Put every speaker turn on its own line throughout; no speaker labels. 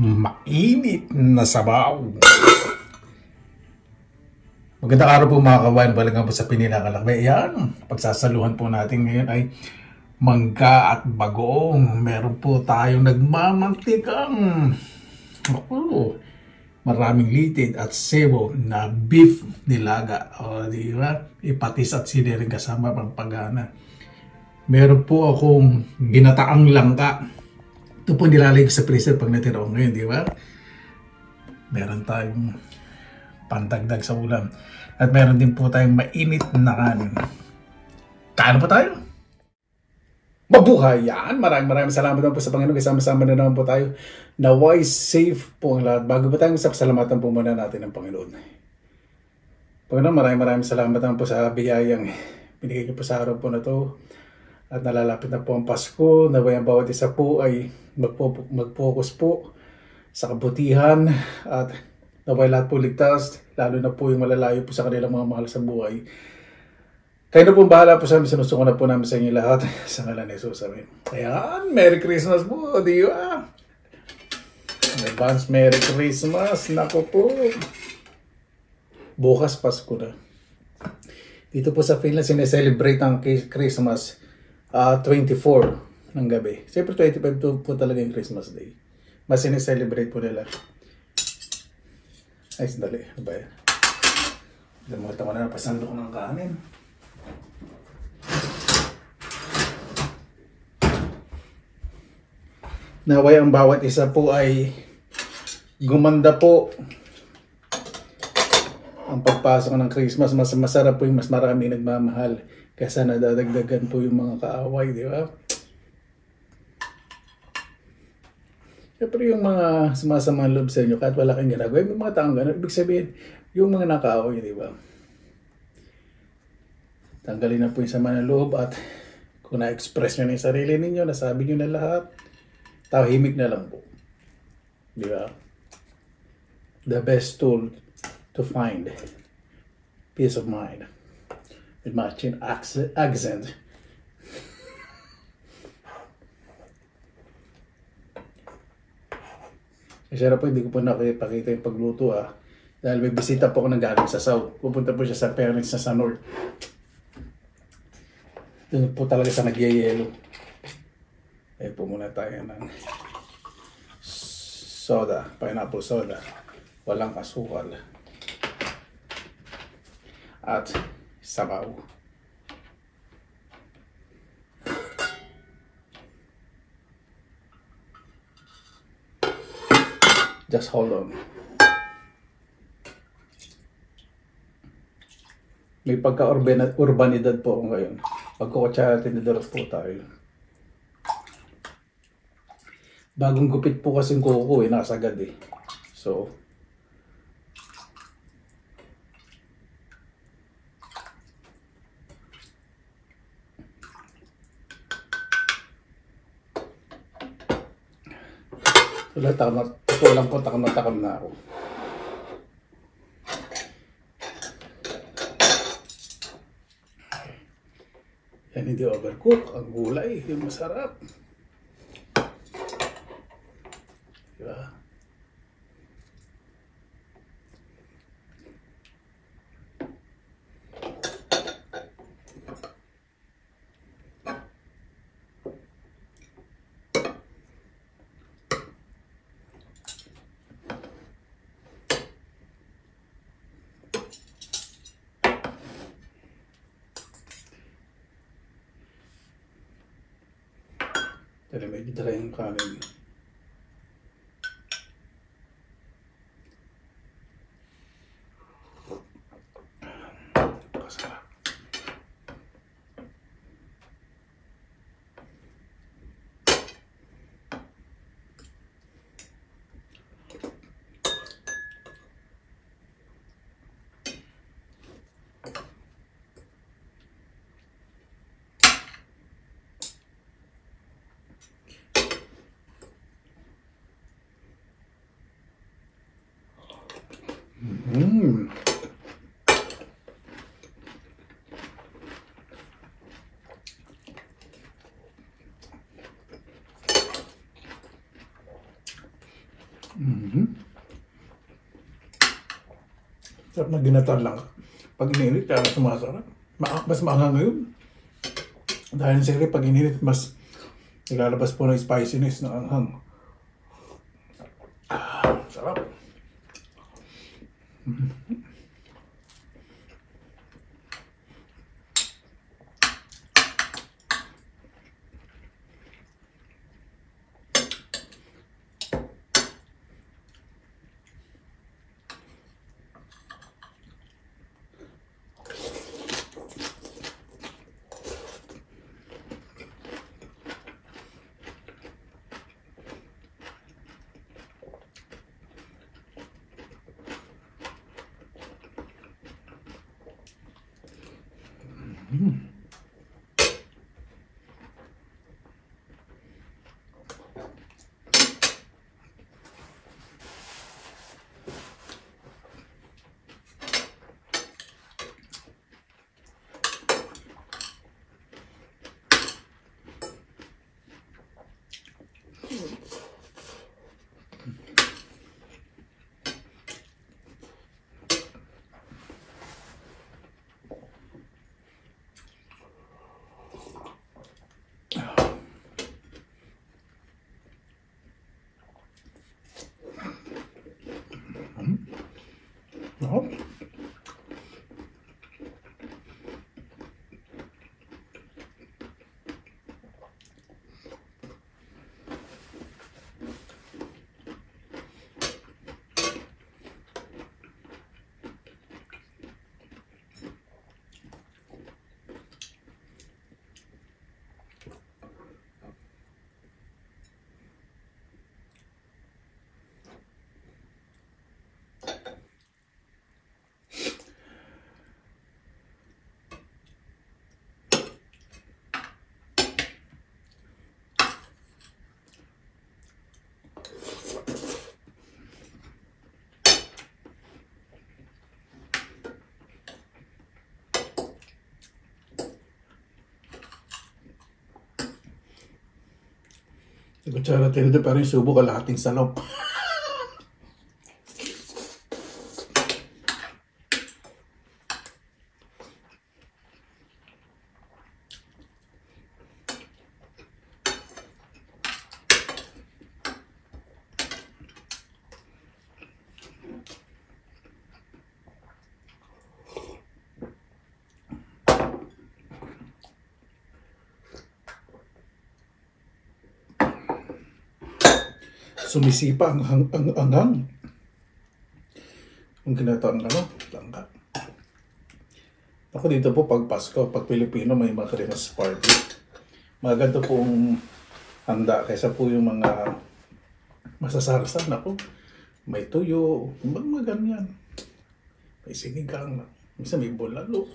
mainit na sabaw. Magandang araw po mga kawan, balikan po sa Pininakalakbay. Yan, pagsasaluhan po natin ngayon ay mangga at bagoong. Meron po tayong nagmamantikang maraming litid at sebo na beef nilaga. O, di ba? Ipatis at sili rin kasama pang pagana. Meron po akong ginataang langka. Ito po nilalagay sa freezer pag natira ko ngayon, di ba? Meron tayong pandagdag sa ulam. At meron din po tayong mainit na kanin. Kain po tayo! Mabuhay yan! Maraming salamat naman po sa Panginoon. Kasama-sama na naman po tayo. Naway safe po ang lahat. Bago ba tayong salamatan po muna natin ng Panginoon. Panginoon, maraming salamat naman po sa biyayang binigay niyo po sa araw po na to. At nalalapit na po ang Pasko. Naway ang bawat isa po ay mag-focus po sa kabutihan. At naway lahat po ligtas. Lalo na po yung malalayo po sa kanilang mga mahal sa buhay. Kayo na po bahala po sa amin. Sinusuko na po namin sa inyo lahat. Sa ngalan ni Jesus. Amen. Ayan. Merry Christmas po. Di ba? Advance Merry Christmas. Naku po. Bukas Pasko na. Dito po sa Finland, sineselebrate ang Christmas 24 ng gabi. Siyempre 25 po talaga yung Christmas Day. Mas sineselebrate po nila. Ay, sandali. Ano ba yan? Limutan ko na napasando ko ng kanin. Naway ang bawat isa po ay gumanda po ang pagpasok ng Christmas. Mas masarap po yung mas maraming nagmamahal kaysa nadadagdagan po yung mga kaaway, di ba? Siyempre yung mga sumasamang loob sa inyo, kahit wala kang ginagawa, may mga taong gano'n. Ibig sabihin, yung mga nakaaway, di ba? Tanggalin na po yung sama ng loob at kung na-express nyo na yung sarili ninyo, nasabi nyo na lahat, tahimik na lang po. Di ba? The best tool to find peace of mind with matching accent. Kasi po, hindi ko po nakipakita yung pagluto dahil may bisita po ako nang galing sa South. Pupunta po siya sa parents na sa North. Doon po talaga sa nagyayelo. Eh po muna tayo ng soda, pineapple soda. Walang asukal. At sabaw. Just hold on. May pagka-urbanidad po ako ngayon. Pagkukutsara tinidorot po tayo. Bagong gupit po kasing kuko nasagad eh. So, ito lang po, takam na ako. Yan, hindi overcook. Ang gulay, yung masarap. Diba? Dali, medyo dala yung kanin. Pasarap. Sarap na ginataan lang. Pag inirit, kaya sumasarap. Mas maangang ngayon. Dahil sa pag inirit, mas ilalabas po ng spiciness ng anghang. Sarap. No? Kutsara tinito pero yung subo kalahating salop. Sumisipa ang anghang. Ang ginataang langka. Ako dito po pag Pasko, pag Pilipino may mga Christmas party. Maganda pong handa kaysa po yung mga masasarasan ako. May tuyo, mga ganyan. May sinigang, minsan may bulalo.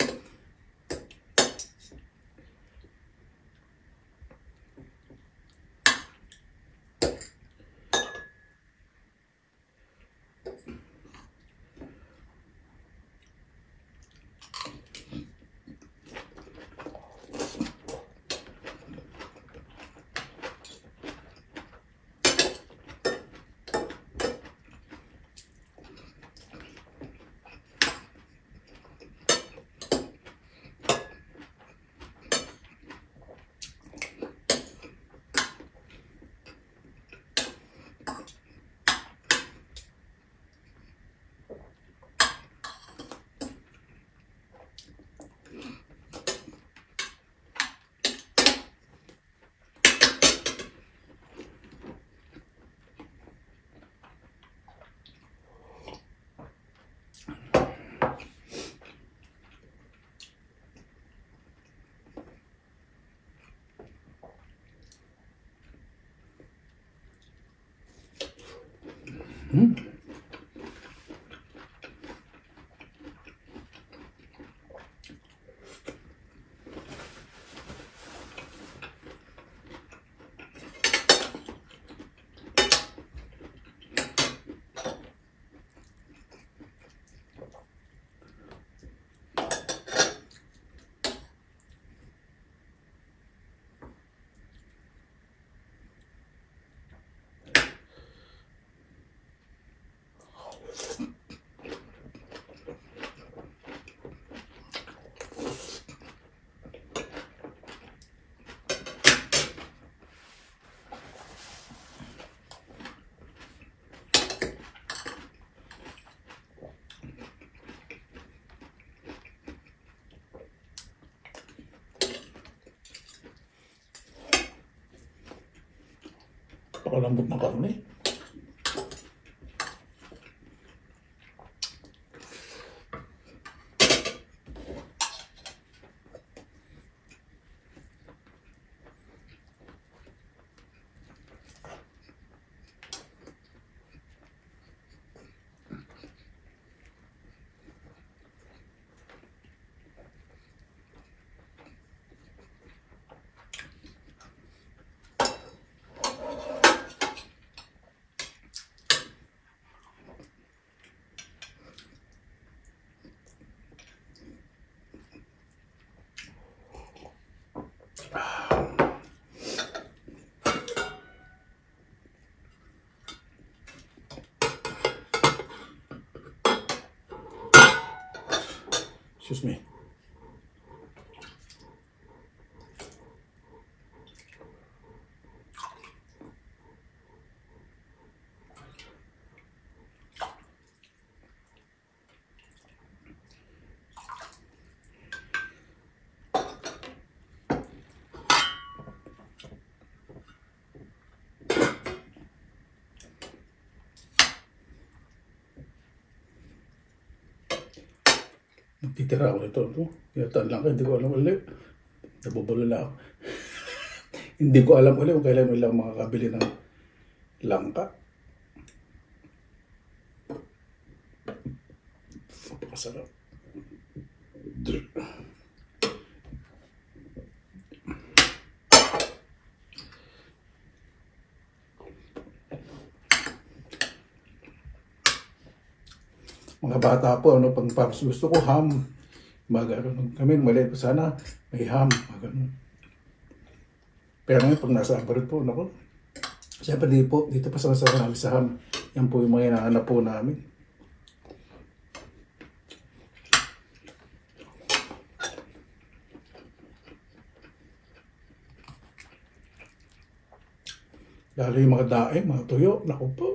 napakalambot na karne. Excuse me. Titira ako nito. Pinataan lang ko, hindi ko alam ulit. Nabubulo na ako. Hindi ko alam ulit kung kailan mo lang makakabili ng langka. Napakasarap. Mga bata po, ano, pang paps, gusto ko ham. Magano'n kami, maliit po sana, may ham. Magano'n. Pero ngayon, pag nasa abroad po, naku. Siyempre dito pa sa namin sa ham. Yan po yung mga hinahanap po namin. Lalo yung mga daing, mga tuyo, naku po.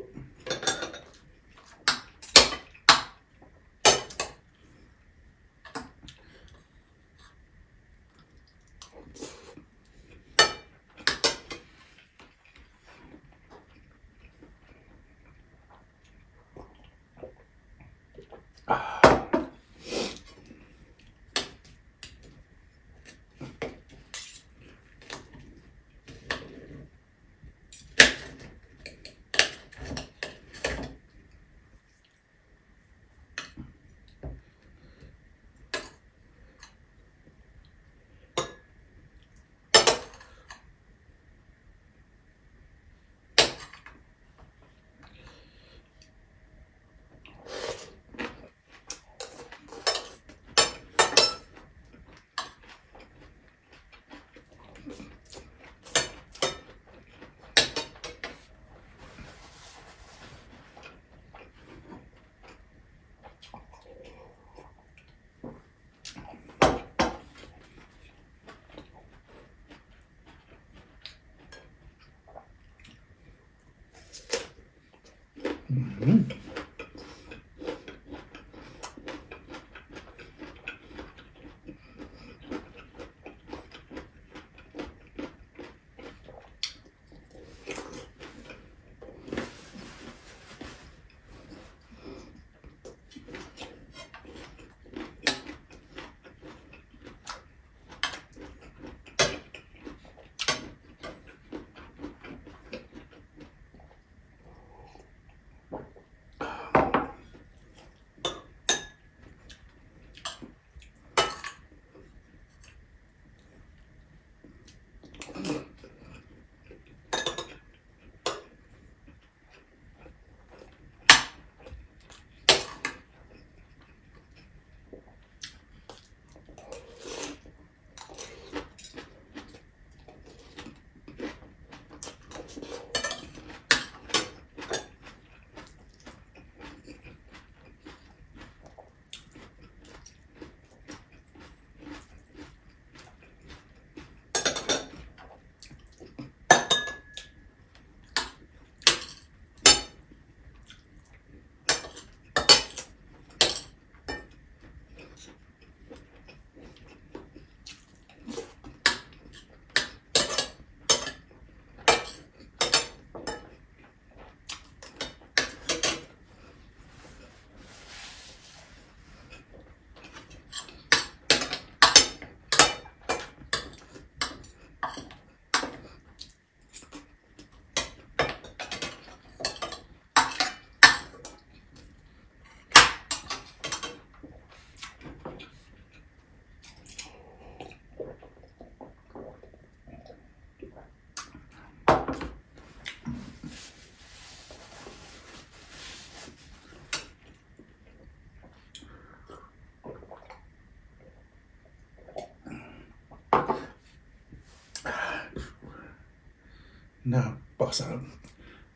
Napakasarap.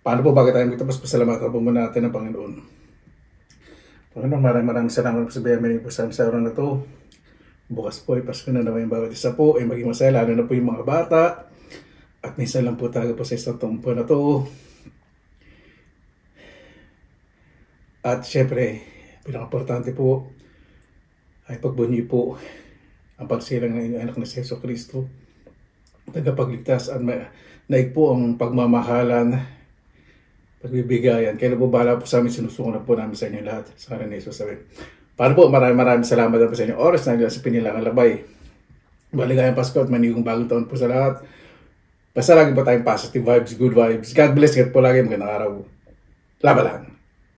Paano po bago tayo magtapos, pasalamatan po muna natin ang Panginoon. Panginoon, maraming salamat po sa biyaya po sa araw na to. Bukas po ay Pasko na naman, yung bawat isa po ay maging masaya, lalo na po yung mga bata. At minsan lang po tayo po sa isang tumpo na to. At syempre, pinaka-importante po ay pagbunyi po ang pagsilang ng inyong anak na si Jesu Cristo. Tagapagligtas at naig po ang pagmamahalan, pagbibigayan. Kaya po bahala po sa amin, sinusunod po namin sa inyo lahat. Sa kanan ni Jesus sabi. Paano po, maraming salamat po sa inyong oras na sa pinilangan labay. Maligayang Pasko at manigong bagong taon po sa lahat. Basta lagi po tayong positive vibes, good vibes. God bless, God po lagi, magandang araw. Laban lang.